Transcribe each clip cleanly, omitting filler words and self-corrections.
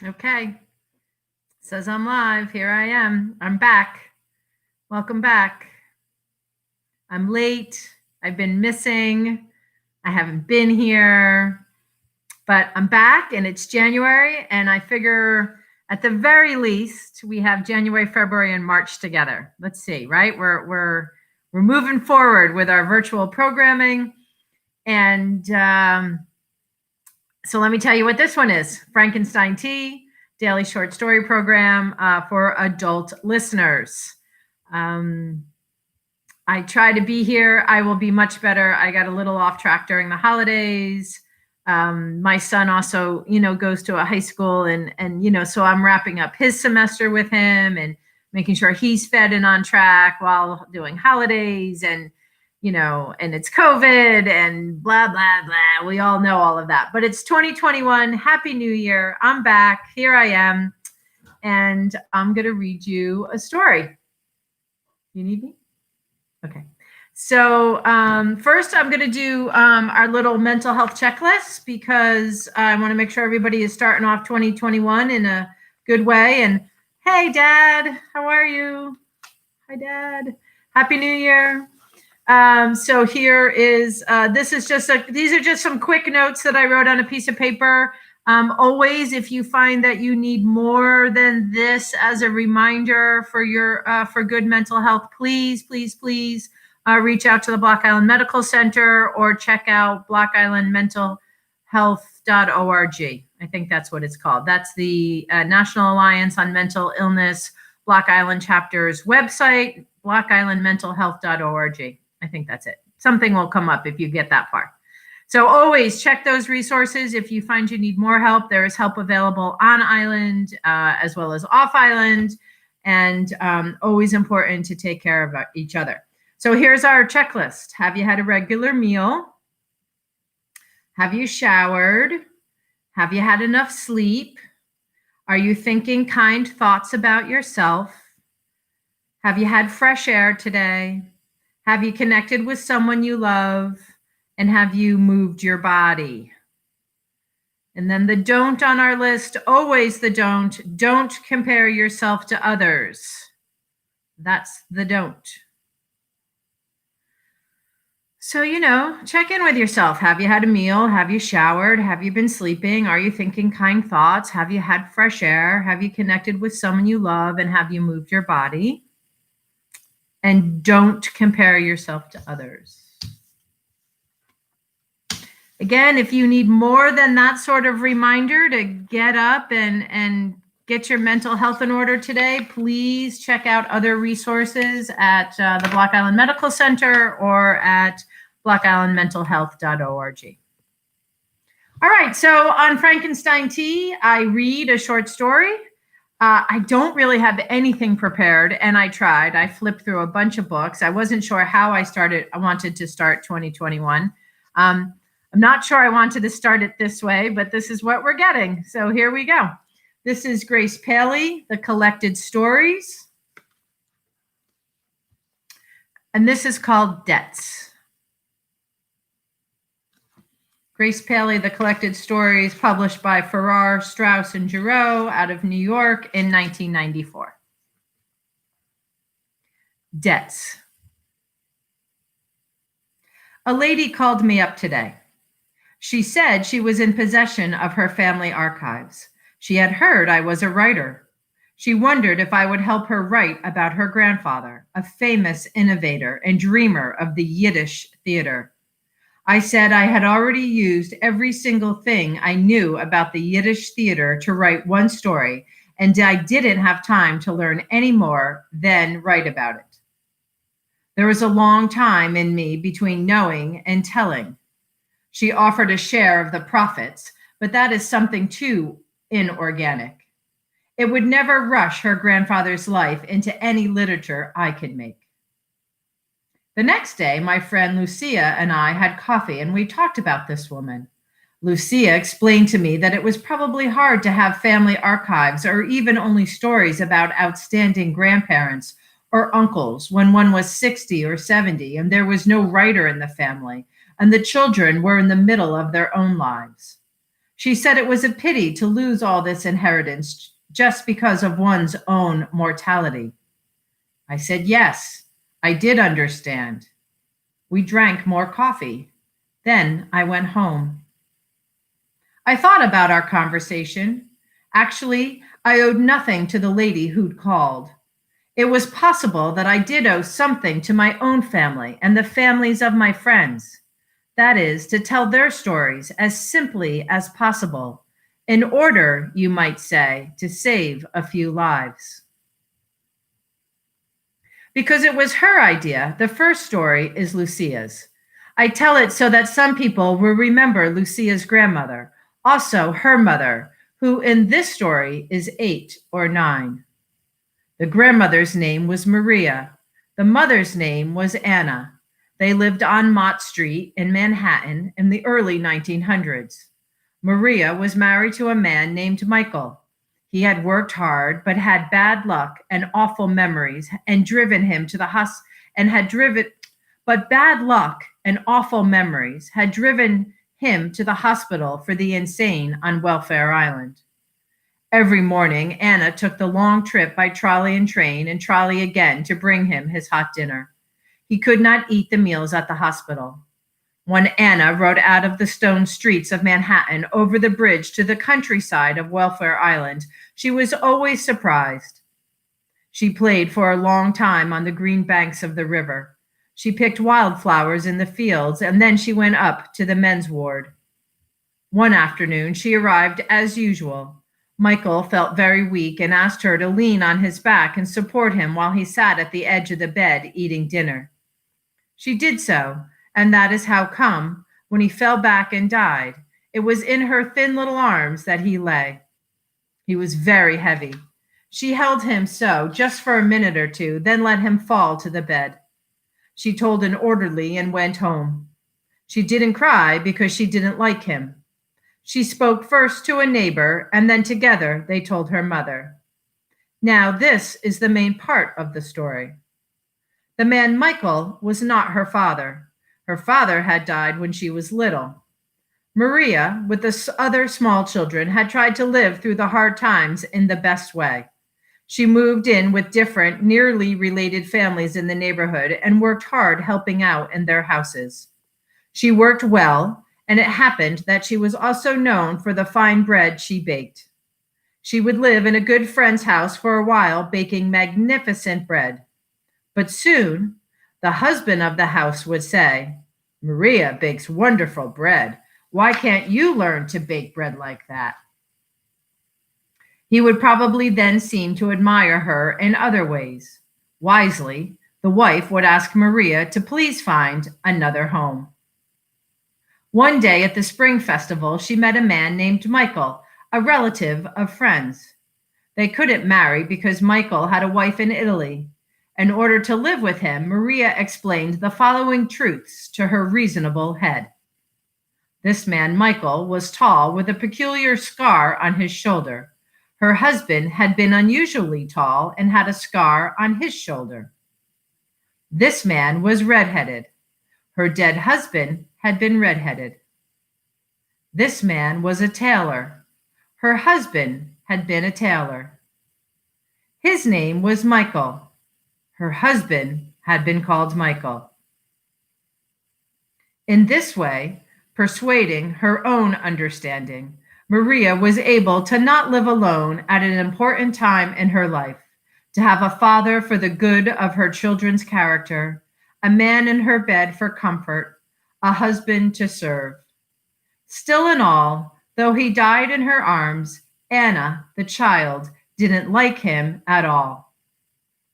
Okay. Says I'm live. Here I am. I'm back. Welcome back. I'm late. I've been missing. I haven't been here, but I'm back and it's January. And I figure at the very least, we have January, February, and March together. Let's see, right? We're moving forward with our virtual programming. And so let me tell you what this one is. Frankenstein Tea, daily short story program for adult listeners. I try to be here. I will be much better. I got a little off track during the holidays. My son also, goes to a high school and, so I'm wrapping up his semester with him and making sure he's fed and on track while doing holidays and it's COVID and blah, blah, blah. We all know all of that. But it's 2021. Happy New Year. I'm back. Here I am. And I'm going to read you a story. You need me? Okay. So first, I'm going to do our little mental health checklist because I want to make sure everybody is starting off 2021 in a good way. And hey, Dad, how are you? Hi, Dad. Happy New Year. So here is, these are just some quick notes that I wrote on a piece of paper. Always, if you find that you need more than this as a reminder for your, for good mental health, please reach out to the Block Island Medical Center or check out blockislandmentalhealth.org. I think that's what it's called. That's the National Alliance on Mental Illness Block Island chapter's website, blockislandmentalhealth.org. I think that's it. Something will come up if you get that far. So always check those resources. If you find you need more help, there is help available on island as well as off island, and always important to take care of each other. So here's our checklist. Have you had a regular meal? Have you showered? Have you had enough sleep? Are you thinking kind thoughts about yourself? Have you had fresh air today? Have you connected with someone you love? And have you moved your body? And then the don't on our list, always the don't compare yourself to others. That's the don't. So, check in with yourself. Have you had a meal? Have you showered? Have you been sleeping? Are you thinking kind thoughts? Have you had fresh air? Have you connected with someone you love? And have you moved your body? And don't compare yourself to others. Again, if you need more than that sort of reminder to get up and get your mental health in order today, please check out other resources at the Block Island Medical Center or at blockislandmentalhealth.org. All right, so on Frankenstein Tea, I read a short story. I don't really have anything prepared, and I tried. I flipped through a bunch of books. I wasn't sure how I wanted to start 2021. I'm not sure I wanted to start it this way, but this is what we're getting. So here we go. This is Grace Paley, The Collected Stories. And this is called Debts. Grace Paley, The Collected Stories, published by Farrar, Straus, and Giroux out of New York in 1994. Debts. A lady called me up today. She said she was in possession of her family archives. She had heard I was a writer. She wondered if I would help her write about her grandfather, a famous innovator and dreamer of the Yiddish theater. I said I had already used every single thing I knew about the Yiddish theater to write one story, and I didn't have time to learn any more than write about it. There was a long time in me between knowing and telling. She offered a share of the profits, but that is something too inorganic. It would never rush her grandfather's life into any literature I could make. The next day, my friend Lucia and I had coffee, and we talked about this woman. Lucia explained to me that it was probably hard to have family archives or even only stories about outstanding grandparents or uncles when one was 60 or 70 and there was no writer in the family, and the children were in the middle of their own lives. She said it was a pity to lose all this inheritance just because of one's own mortality. I said, yes, I did understand. We drank more coffee. Then I went home. I thought about our conversation. Actually, I owed nothing to the lady who'd called. It was possible that I did owe something to my own family and the families of my friends. That is, to tell their stories as simply as possible, in order, you might say, to save a few lives. Because it was her idea, the first story is Lucia's. I tell it so that some people will remember Lucia's grandmother, also her mother, who in this story is 8 or 9. The grandmother's name was Maria. The mother's name was Anna. They lived on Mott Street in Manhattan in the early 1900s. Maria was married to a man named Michael. He had worked hard, but had bad luck and awful memories, and driven him to the but bad luck and awful memories had driven him to the hospital for the insane on Welfare Island. Every morning, Anna took the long trip by trolley and train and trolley again to bring him his hot dinner. He could not eat the meals at the hospital. When Anna rode out of the stone streets of Manhattan over the bridge to the countryside of Welfare Island, she was always surprised. She played for a long time on the green banks of the river. She picked wildflowers in the fields, and then she went up to the men's ward. One afternoon, she arrived as usual. Michael felt very weak and asked her to lean on his back and support him while he sat at the edge of the bed eating dinner. She did so, and that is how come, when he fell back and died, it was in her thin little arms that he lay. He was very heavy. She held him so just for a minute or two, then let him fall to the bed. She told an orderly and went home. She didn't cry because she didn't like him. She spoke first to a neighbor, and then together they told her mother. Now this is the main part of the story. The man Michael was not her father. Her father had died when she was little. Maria, with the other small children, had tried to live through the hard times in the best way. She moved in with different, nearly related families in the neighborhood and worked hard helping out in their houses. She worked well, and it happened that she was also known for the fine bread she baked. She would live in a good friend's house for a while, baking magnificent bread. But soon, the husband of the house would say, "Maria bakes wonderful bread. Why can't you learn to bake bread like that?" He would probably then seem to admire her in other ways. Wisely, the wife would ask Maria to please find another home. One day at the spring festival, she met a man named Michael, a relative of friends. They couldn't marry because Michael had a wife in Italy. In order to live with him, Maria explained the following truths to her reasonable head. This man, Michael, was tall with a peculiar scar on his shoulder. Her husband had been unusually tall and had a scar on his shoulder. This man was redheaded. Her dead husband had been redheaded. This man was a tailor. Her husband had been a tailor. His name was Michael. Her husband had been called Michael. In this way, persuading her own understanding, Maria was able to not live alone at an important time in her life, to have a father for the good of her children's character, a man in her bed for comfort, a husband to serve. Still in all, though he died in her arms, Anna, the child, didn't like him at all.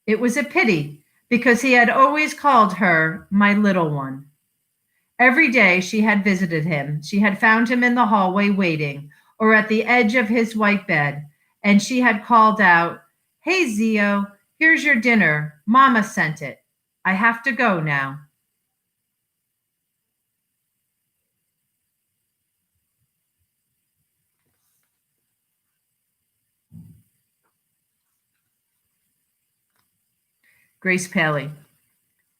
It was a pity, because he had always called her my little one. Every day she had visited him. She had found him in the hallway waiting, or at the edge of his white bed, and she had called out, "Hey, Zio, here's your dinner. Mama sent it. I have to go now." Grace Paley,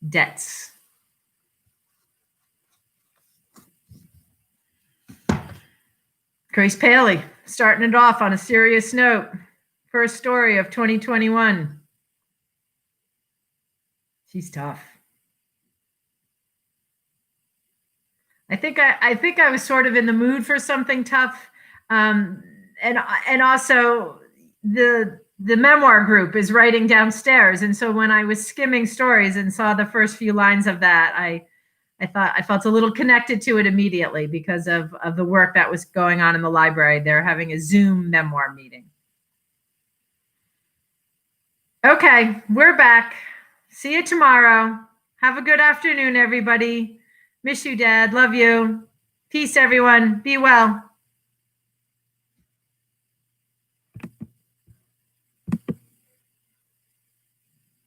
Debts. Grace Paley, starting it off on a serious note. First story of 2021. She's tough. I think I was sort of in the mood for something tough, and also the memoir group is writing downstairs, and so when I was skimming stories and saw the first few lines of that, I thought I felt a little connected to it immediately because of the work that was going on in the library. They're having a Zoom memoir meeting. Okay, we're back. See you tomorrow. Have a good afternoon, everybody. Miss you, Dad. Love you. Peace, everyone. Be well.